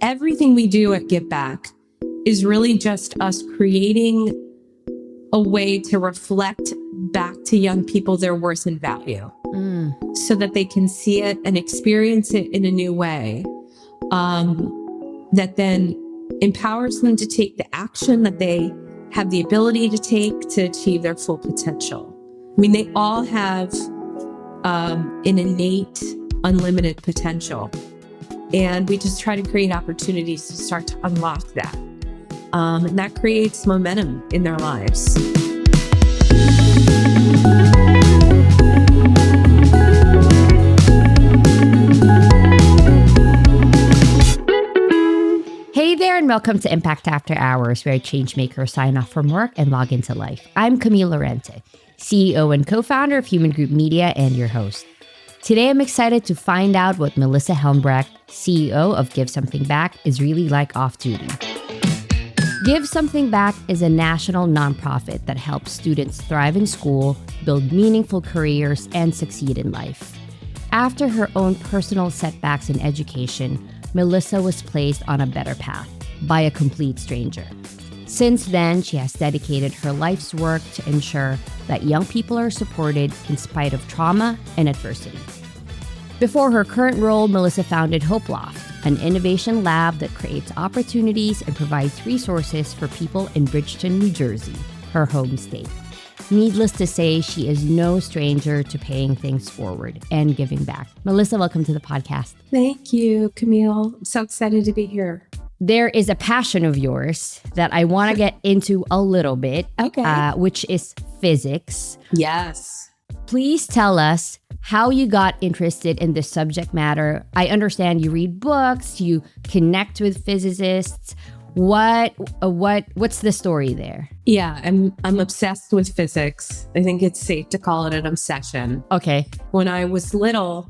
everything we do at Give Back is really just us creating a way to reflect back to young people their worth and value so that they can see it and experience it in a new way that then empowers them to take the action that they have the ability to take to achieve their full potential. I mean, they all have an innate, unlimited potential. And we just try to create opportunities to start to unlock that. And that creates momentum in their lives. Hey there, and welcome to Impact After Hours, where changemakers sign off from work and log into life. I'm Camille Lorente, CEO and co-founder of Hueman Group Media and your host. Today, I'm excited to find out what Melissa Helmbrecht, CEO of Give Something Back, is really like off-duty. Give Something Back is a national nonprofit that helps students thrive in school, build meaningful careers, and succeed in life. After her own personal setbacks in education, Melissa was placed on a better path by a complete stranger. Since then, she has dedicated her life's work to ensure that young people are supported in spite of trauma and adversity. Before her current role, Melissa founded Hope Loft, an innovation lab that creates opportunities and provides resources for people in Bridgeton, New Jersey, her home state. Needless to say, she is no stranger to paying things forward and giving back. Melissa, welcome to the podcast. Thank you, Camille. I'm so excited to be here. There is a passion of yours that I want to get into a little bit, which is physics. Yes. Please tell us how you got interested in this subject matter. I understand you read books, you connect with physicists. What's the story there? Yeah, I'm obsessed with physics. I think it's safe to call it an obsession. Okay. When I was a little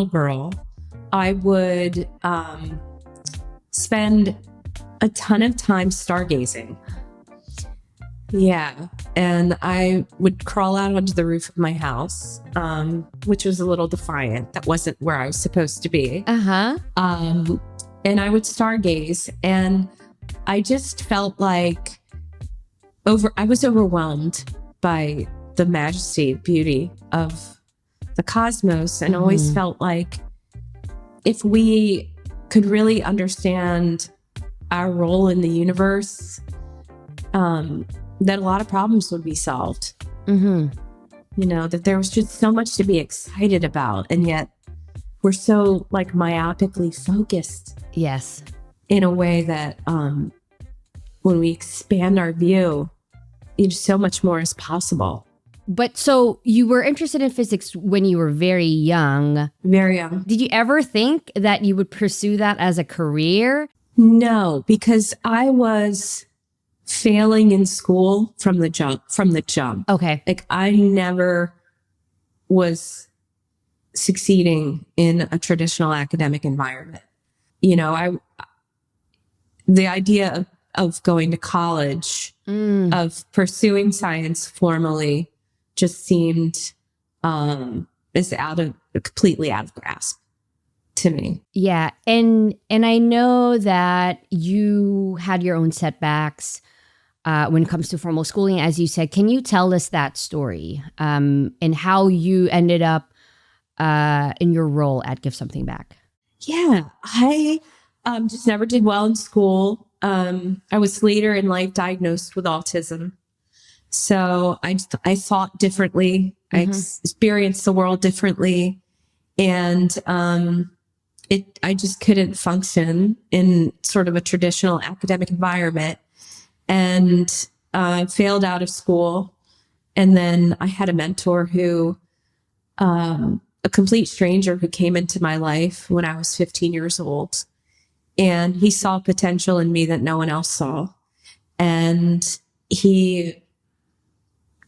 girl, I would spend a ton of time stargazing. Yeah, and I would crawl out onto the roof of my house, which was a little defiant. That wasn't where I was supposed to be. And I would stargaze, and I just felt like I was overwhelmed by the majesty, beauty of the cosmos, and always felt like if we could really understand our role in the universe, that a lot of problems would be solved. You know, that there was just so much to be excited about, and yet we're so like myopically focused. Yes. In a way that when we expand our view, so much more is possible. But so you were interested in physics when you were very young. Very young. Did you ever think that you would pursue that as a career? No, because I was failing in school from the jump. Okay. Like I never was succeeding in a traditional academic environment. You know, the idea of going to college, of pursuing science formally, just seemed is completely out of grasp to me. Yeah, and I know that you had your own setbacks when it comes to formal schooling, as you said. Can you tell us that story and how you ended up in your role at Give Something Back? Yeah, I just never did well in school. I was later in life diagnosed with autism. So I thought differently. I experienced the world differently. And I just couldn't function in sort of a traditional academic environment. And I failed out of school. And then I had a mentor who, a complete stranger who came into my life when I was 15 years old. And he saw potential in me that no one else saw. And he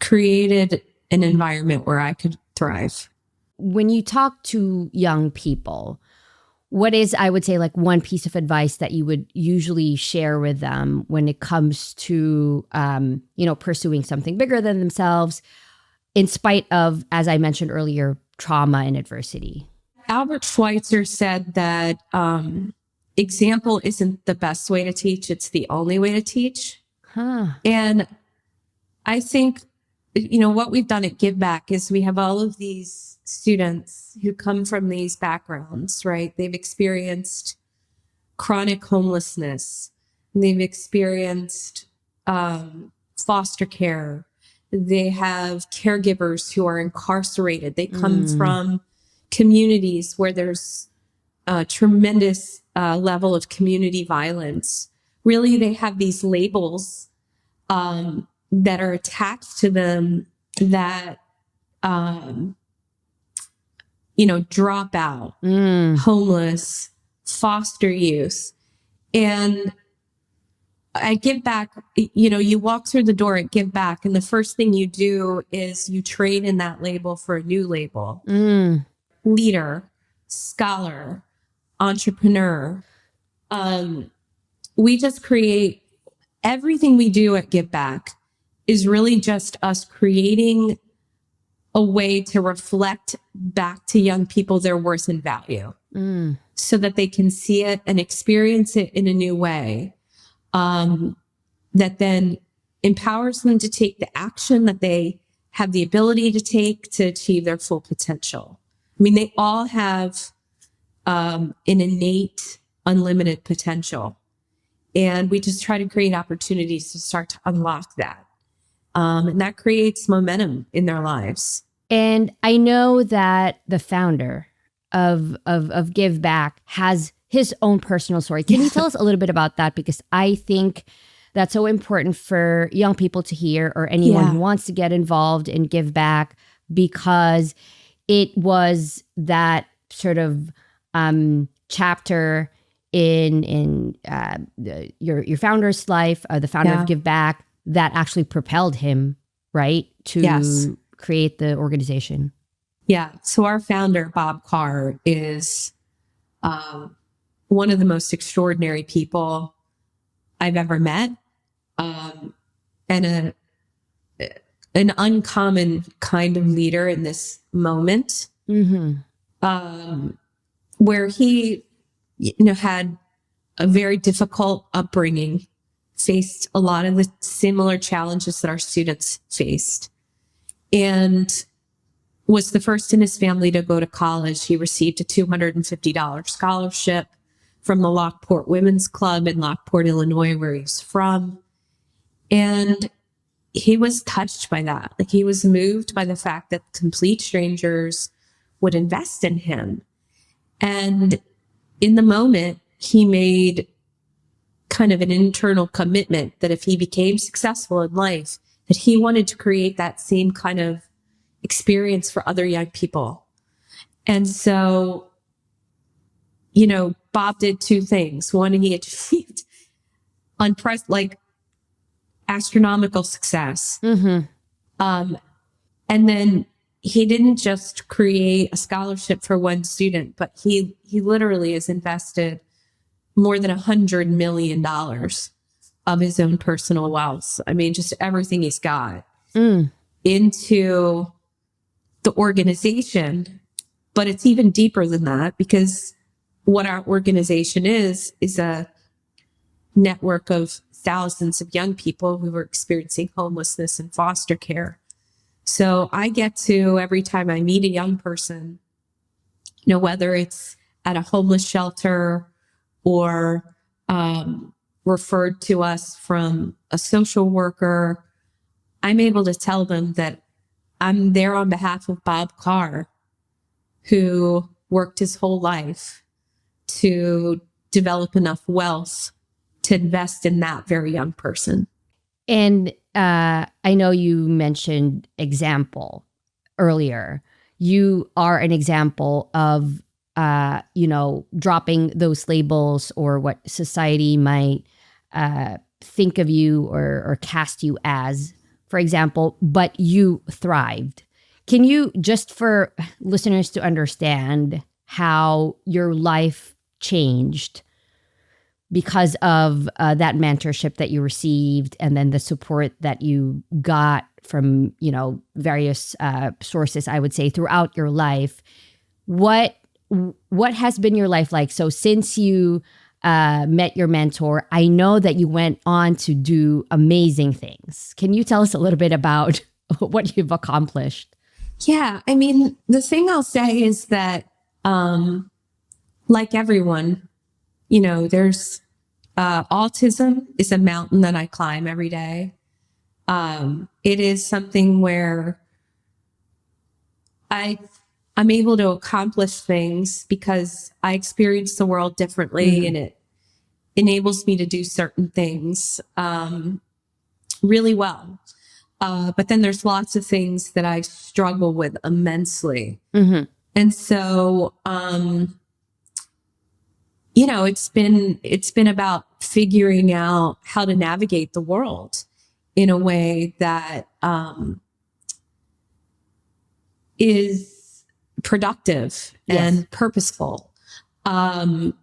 created an environment where I could thrive. When you talk to young people, what is, I would say, like one piece of advice that you would usually share with them when it comes to, pursuing something bigger than themselves, in spite of, as I mentioned earlier, trauma and adversity? Albert Schweitzer said that example isn't the best way to teach. It's the only way to teach. And I think, what we've done at Give Back is we have all of these students who come from these backgrounds, right? They've experienced chronic homelessness. They've experienced foster care. They have caregivers who are incarcerated. They come from communities where there's a tremendous level of community violence. Really, they have these labels that are attached to them that, drop out, homeless, foster youth. And I Give Back, you walk through the door at Give Back, and the first thing you do is you trade in that label for a new label. Leader, scholar, entrepreneur. We just create everything we do at Give Back is really just us creating a way to reflect back to young people their worth and value so that they can see it and experience it in a new way. That then empowers them to take the action that they have the ability to take to achieve their full potential. I mean, they all have an innate, unlimited potential. And we just try to create opportunities to start to unlock that. And that creates momentum in their lives. And I know that the founder of Give Back has his own personal story. Can you tell us a little bit about that? Because I think that's so important for young people to hear, or anyone who wants to get involved in Give Back, because it was that sort of chapter in your founder's life, the founder of Give Back, that actually propelled him, right, to create the organization. Yeah. So our founder, Bob Carr, is one of the most extraordinary people I've ever met, and an uncommon kind of leader in this moment, where he, had a very difficult upbringing, faced a lot of the similar challenges that our students faced, and was the first in his family to go to college. He received a $250 scholarship from the Lockport Women's Club in Lockport, Illinois, where he's from. And he was touched by that. Like, he was moved by the fact that complete strangers would invest in him. And in the moment, he made kind of an internal commitment that if he became successful in life, that he wanted to create that same kind of experience for other young people. And so, Bob did two things. One, he achieved astronomical success. And then he didn't just create a scholarship for one student, but he literally has invested more than $100 million of his own personal wealth. I mean, just everything he's got into the organization. But it's even deeper than that, because what our organization is a network of thousands of young people who are experiencing homelessness and foster care. So I get to, every time I meet a young person, whether it's at a homeless shelter or referred to us from a social worker, I'm able to tell them that I'm there on behalf of Bob Carr, who worked his whole life to develop enough wealth to invest in that very young person. And I know you mentioned example earlier. You are an example of, dropping those labels or what society might think of you or cast you as, for example, but you thrived. Can you, just for listeners to understand how your life changed because of that mentorship that you received, and then the support that you got from, various sources, I would say, throughout your life? What has been your life like? So since you met your mentor, I know that you went on to do amazing things. Can you tell us a little bit about what you've accomplished? Yeah. I mean, the thing I'll say is that, like everyone, there's autism is a mountain that I climb every day. It is something where I'm able to accomplish things because I experience the world differently, and it enables me to do certain things really well. But then there's lots of things that I struggle with immensely. And so, it's been about figuring out how to navigate the world in a way that is productive and purposeful. And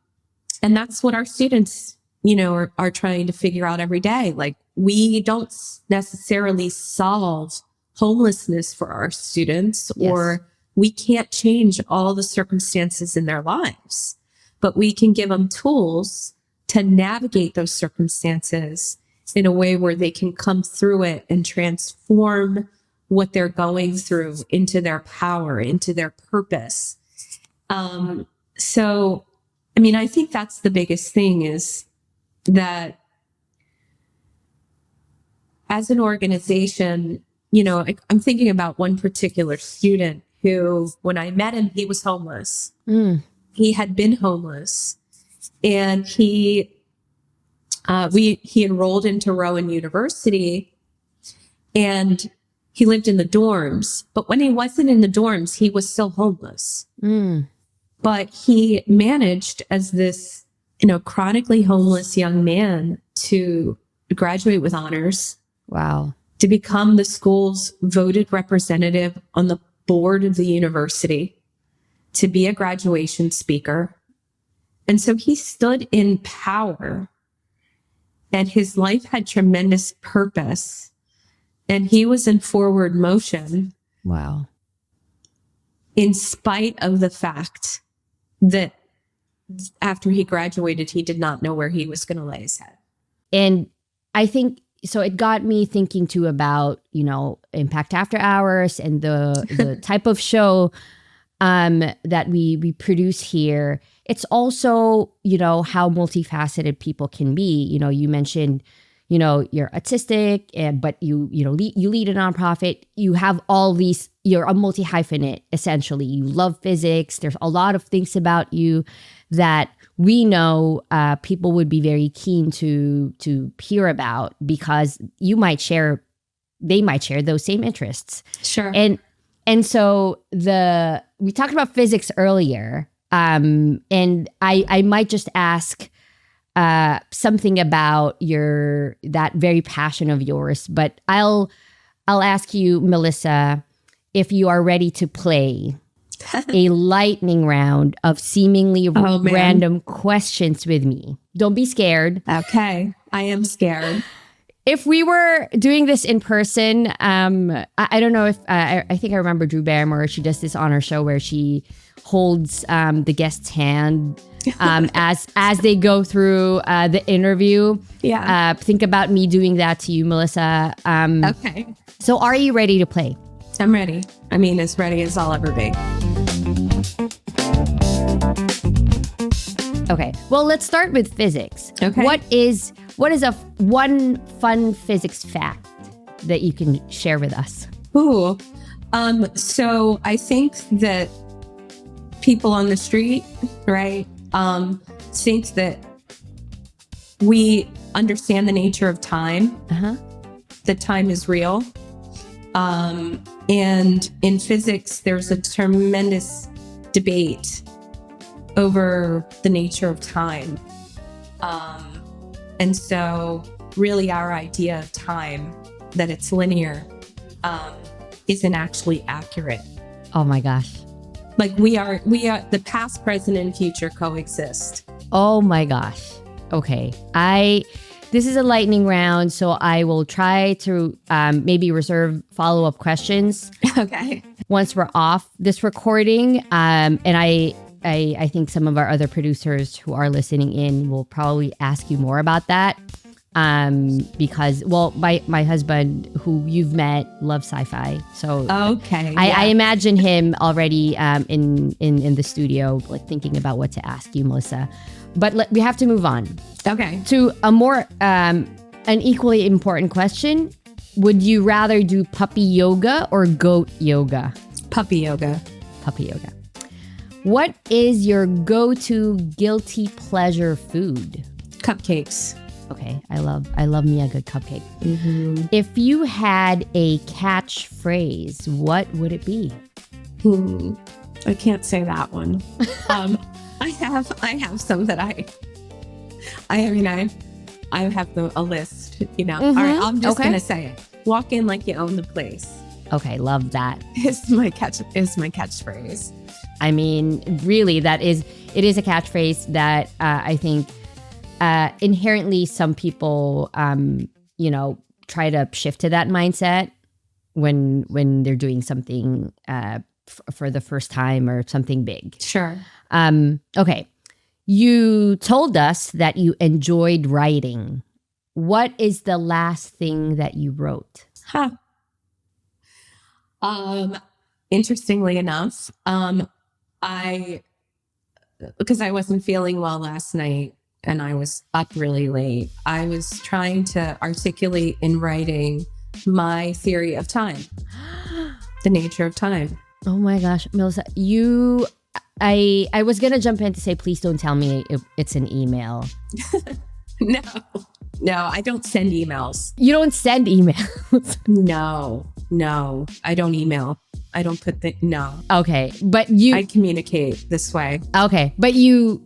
that's what our students, are trying to figure out every day. Like, we don't necessarily solve homelessness for our students, or we can't change all the circumstances in their lives, but we can give them tools to navigate those circumstances in a way where they can come through it and transform what they're going through into their power, into their purpose. So, I mean, I think that's the biggest thing, is that as an organization, I'm thinking about one particular student who, when I met him, he was homeless. He had been homeless, and he enrolled into Rowan University, and he lived in the dorms. But when he wasn't in the dorms, he was still homeless. But he managed, as this, chronically homeless young man, to graduate with honors. Wow. To become the school's voted representative on the board of the university, to be a graduation speaker. And so he stood in power, and his life had tremendous purpose, and he was in forward motion. Wow. In spite of the fact that after he graduated, he did not know where he was going to lay his head. And I think, so it got me thinking too about, Impact After Hours and the type of show that we produce here. It's also, how multifaceted people can be. You mentioned, you're autistic, but you lead a nonprofit. You have all these, you're a multi-hyphenate, essentially. You love physics. There's a lot of things about you that we know people would be very keen to hear about, because they might share those same interests. Sure. And so we talked about physics earlier, and I might just ask something about that very passion of yours, but I'll ask you, Melissa, if you are ready to play a lightning round of seemingly random questions with me. Don't be scared. Okay. I am scared. If we were doing this in person, I don't know if, I think I remember Drew Barrymore, she does this on her show where she holds the guest's hand as they go through the interview. Yeah. Think about me doing that to you, Melissa. Okay. So are you ready to play? I'm ready. I mean, as ready as I'll ever be. Okay. Well, let's start with physics. Okay. What is one fun physics fact that you can share with us? Ooh. So I think that people on the street, right, think that we understand the nature of time. That time is real. And in physics, there's a tremendous debate over the nature of time. And so really our idea of time, that it's linear, isn't actually accurate. Oh my gosh. Like we are the past, present, and future coexist. Oh my gosh. Okay. This is a lightning round, so I will try to maybe reserve follow-up questions. Okay. Once we're off this recording, and I think some of our other producers who are listening in will probably ask you more about that. Because, well, my husband, who you've met, loves sci-fi. So okay, I imagine him already in the studio, like thinking about what to ask you, Melissa. But we have to move on. Okay. To a more an equally important question. Would you rather do puppy yoga or goat yoga? Puppy yoga. Puppy yoga. What is your go-to guilty pleasure food? Cupcakes. Okay, I love me a good cupcake. Mm-hmm. If you had a catchphrase, what would it be? I can't say that one. I have some that I have a list, you know. Mm-hmm. All right, I'm just Okay. gonna say it. Walk in like you own the place. Okay, love that. Is my catchphrase. I mean, really, it is a catchphrase that I think inherently some people, try to shift to that mindset when they're doing something for the first time or something big. Sure. Okay. You told us that you enjoyed writing. What is the last thing that you wrote? Interestingly enough, because I wasn't feeling well last night and I was up really late, I was trying to articulate in writing my theory of time, the nature of time. Oh my gosh, Melissa, I was going to jump in to say, please don't tell me it's an email. No, I don't send emails. You don't send emails? No, I don't email. I don't no. Okay, but I communicate this way. Okay, but you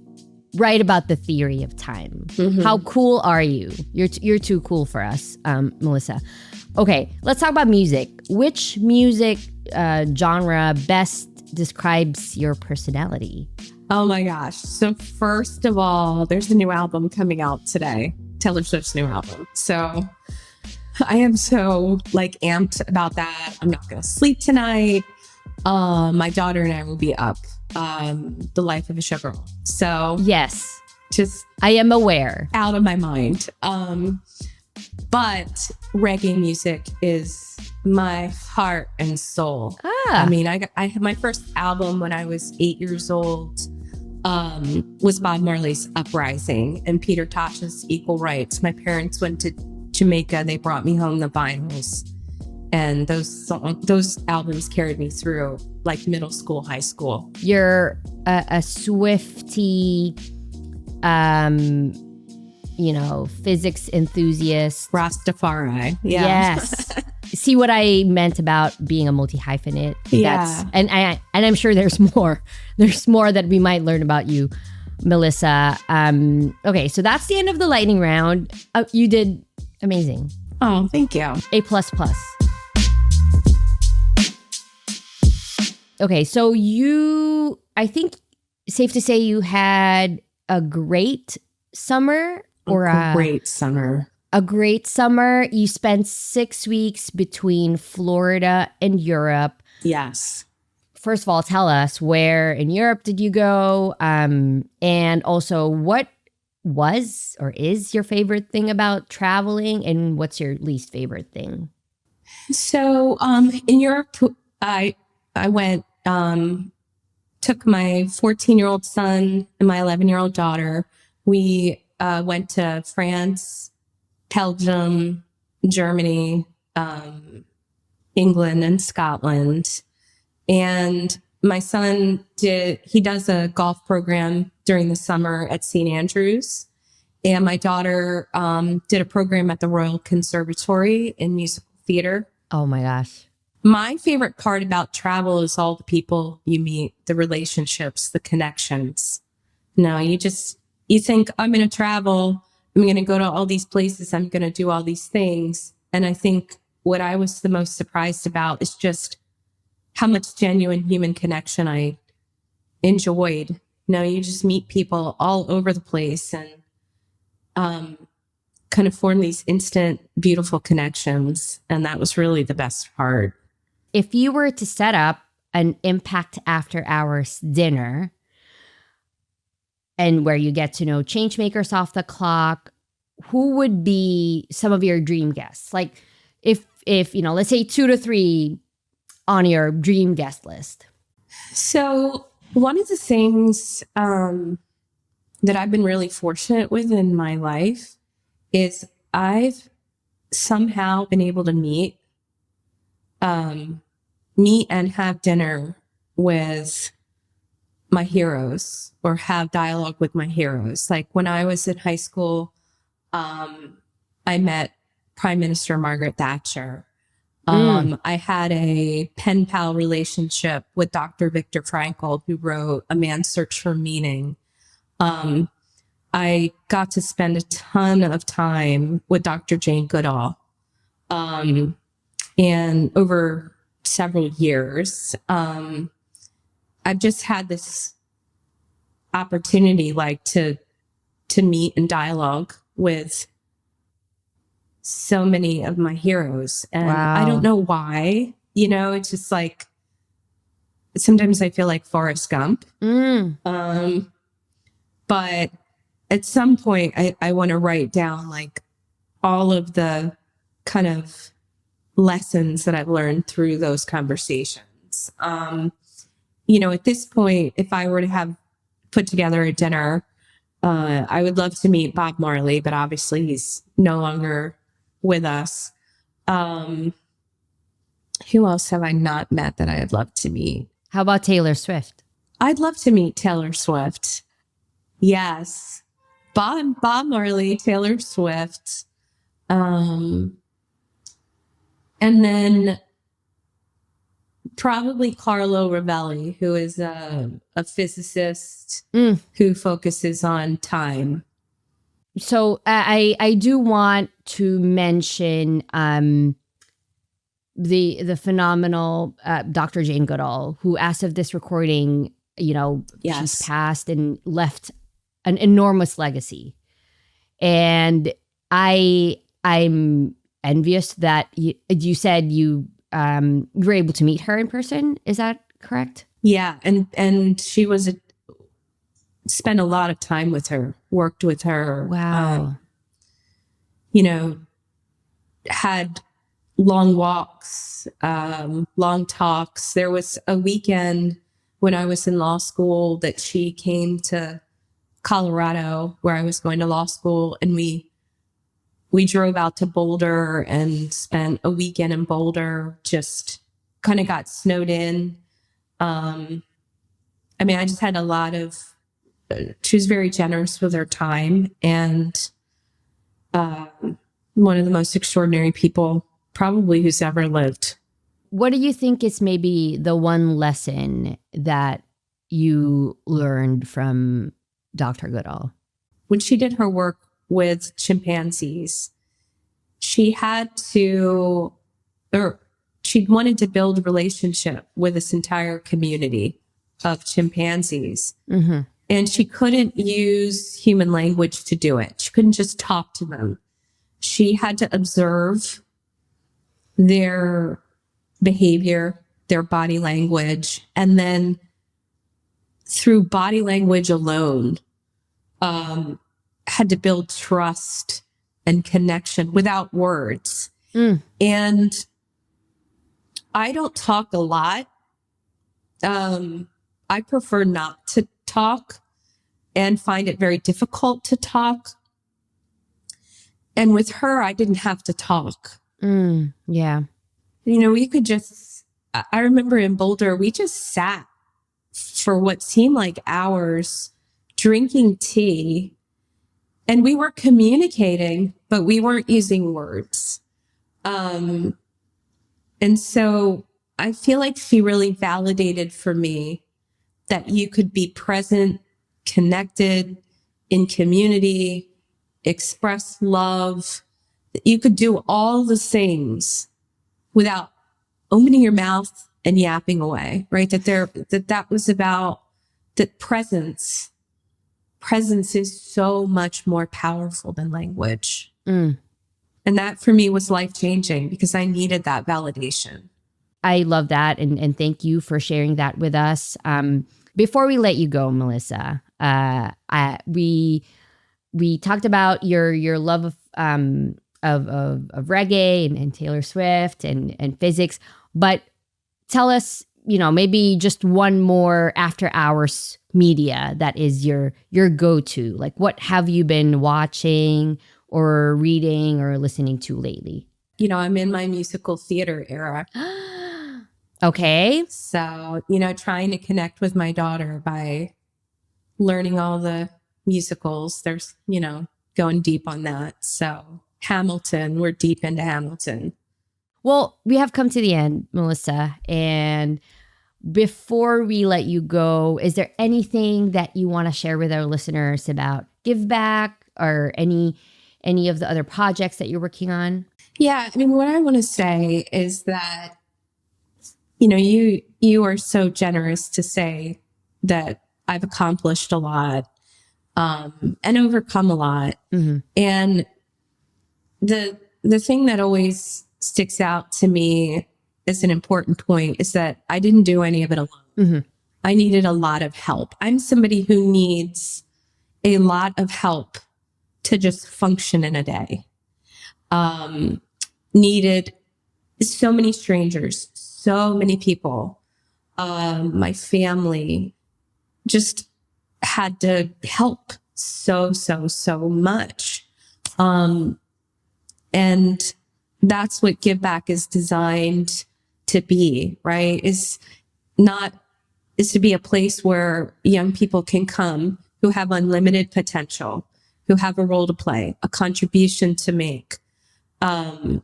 write about the theory of time. Mm-hmm. How cool are you? You're too cool for us, Melissa. Okay, let's talk about music. Which music genre best describes your personality? Oh my gosh. So first of all, there's a new album coming out today. Taylor Swift's new album. So I am so amped about that. I'm not going to sleep tonight. My daughter and I will be up. The Life of a Showgirl. So yes, just I am aware. Out of my mind. But reggae music is my heart and soul. I mean, I had my first album when I was 8 years old. Was Bob Marley's Uprising and Peter Tosh's Equal Rights. My parents went to Jamaica. They brought me home the vinyls, and those albums carried me through middle school, high school. You're a Swiftie, physics enthusiast. Rastafari. Yeah. Yes. See what I meant about being a multi-hyphenate? Yeah. And I'm sure there's more. There's more that we might learn about you, Melissa. Okay, so that's the end of the lightning round. You did amazing. Oh, thank you. A++. Okay, so I think safe to say you had a great summer a great summer. A great summer. You spent 6 weeks between Florida and Europe. Yes. First of all, tell us, where in Europe did you go? And also, what was or is your favorite thing about traveling, and what's your least favorite thing? So in Europe, I went, took my 14-year-old son and my 11-year-old daughter. We went to France, Belgium, Germany, England, and Scotland. And my son does a golf program during the summer at St. Andrews. And my daughter did a program at the Royal Conservatory in musical theater. Oh my gosh. My favorite part about travel is all the people you meet, the relationships, the connections. No, you think, I'm going to travel. I'm going to go to all these places. I'm going to do all these things. And I think what I was the most surprised about is just how much genuine human connection I enjoyed. You just meet people all over the place and kind of form these instant, beautiful connections. And that was really the best part. If you were to set up an Impact After Hours dinner, and where you get to know change makers off the clock, who would be some of your dream guests? Like if let's say 2 to 3 on your dream guest list. So one of the things that I've been really fortunate with in my life is I've somehow been able to meet and have dinner with my heroes or have dialogue with my heroes. Like when I was in high school, I met Prime Minister Margaret Thatcher. I had a pen pal relationship with Dr. Viktor Frankl, who wrote A Man's Search for Meaning. I got to spend a ton of time with Dr. Jane Goodall. And over several years, I've just had this opportunity to meet and dialogue with so many of my heroes. And Wow. I don't know why, it's just like, sometimes I feel like Forrest Gump. But at some point I want to write down like all of the kind of lessons that I've learned through those conversations. At this point, if I were to have put together a dinner, I would love to meet Bob Marley, but obviously he's no longer with us. Who else have I not met that I'd love to meet? How about Taylor Swift? I'd love to meet Taylor Swift. Yes. Bob Marley, Taylor Swift. And then probably Carlo Rovelli, who is a physicist who focuses on time. So I do want to mention the phenomenal Dr. Jane Goodall, who, as of this recording, she's passed and left an enormous legacy. And I'm envious that you said you were able to meet her in person. Is that correct? Yeah, and she spent a lot of time with her, worked with her. Wow. Had long walks, long talks. There was a weekend when I was in law school that she came to Colorado, where I was going to law school, and we drove out to Boulder and spent a weekend in Boulder, just kind of got snowed in. I just had a lot of, she was very generous with her time, and one of the most extraordinary people probably who's ever lived. What do you think is maybe the one lesson that you learned from Dr. Goodall? When she did her work with chimpanzees, she wanted to build a relationship with this entire community of chimpanzees. Mm-hmm. And she couldn't use human language to do it. She couldn't just talk to them. She had to observe their behavior, their body language, and then through body language alone, had to build trust and connection without words. And I don't talk a lot. I prefer not to talk and find it very difficult to talk. And with her, I didn't have to talk. Yeah. We could I remember in Boulder, we just sat for what seemed like hours drinking tea, and we were communicating, but we weren't using words. And so I feel like she really validated for me that you could be present, connected, in community, express love, that you could do all the things without opening your mouth and yapping away, right? That was about that presence. Presence is so much more powerful than language. And that for me was life-changing because I needed that validation. I love that. And thank you for sharing that with us. Before we let you go, Melissa, We talked about your love of reggae and Taylor Swift and physics, but tell us, maybe just one more after hours media that is your go-to. Like, what have you been watching or reading or listening to lately? I'm in my musical theater era. Okay. So, trying to connect with my daughter by learning all the musicals. There's, going deep on that. So Hamilton, we're deep into Hamilton. Well, we have come to the end, Melissa. And before we let you go, is there anything that you want to share with our listeners about Give Back or any of the other projects that you're working on? Yeah, what I want to say is that, you are so generous to say that I've accomplished a lot and overcome a lot. Mm-hmm. And the thing that always sticks out to me as an important point is that I didn't do any of it alone. Mm-hmm. I needed a lot of help. I'm somebody who needs a lot of help to just function in a day. Needed so many strangers, so many people. My family just had to help so much. And that's what Give Back is designed to be, right? Is to be a place where young people can come who have unlimited potential, who have a role to play, a contribution to make, who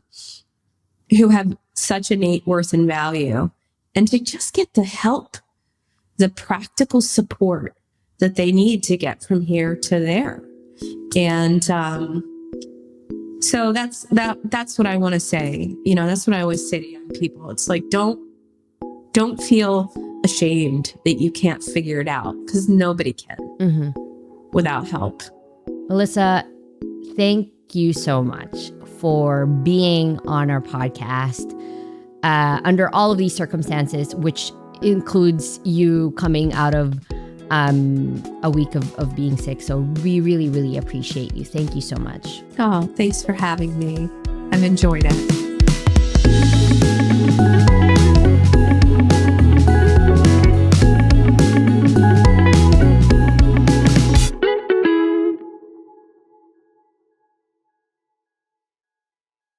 have such innate worth and value, and to just get the help, the practical support that they need to get from here to there. And so that's what I want to say. That's what I always say to young people. It's like, don't feel ashamed that you can't figure it out, because nobody can without help. Melissa, thank you so much for being on our podcast under all of these circumstances, which includes you coming out of a week of being sick. So we really, really appreciate you. Thank you so much. Oh, thanks for having me. I've enjoyed it.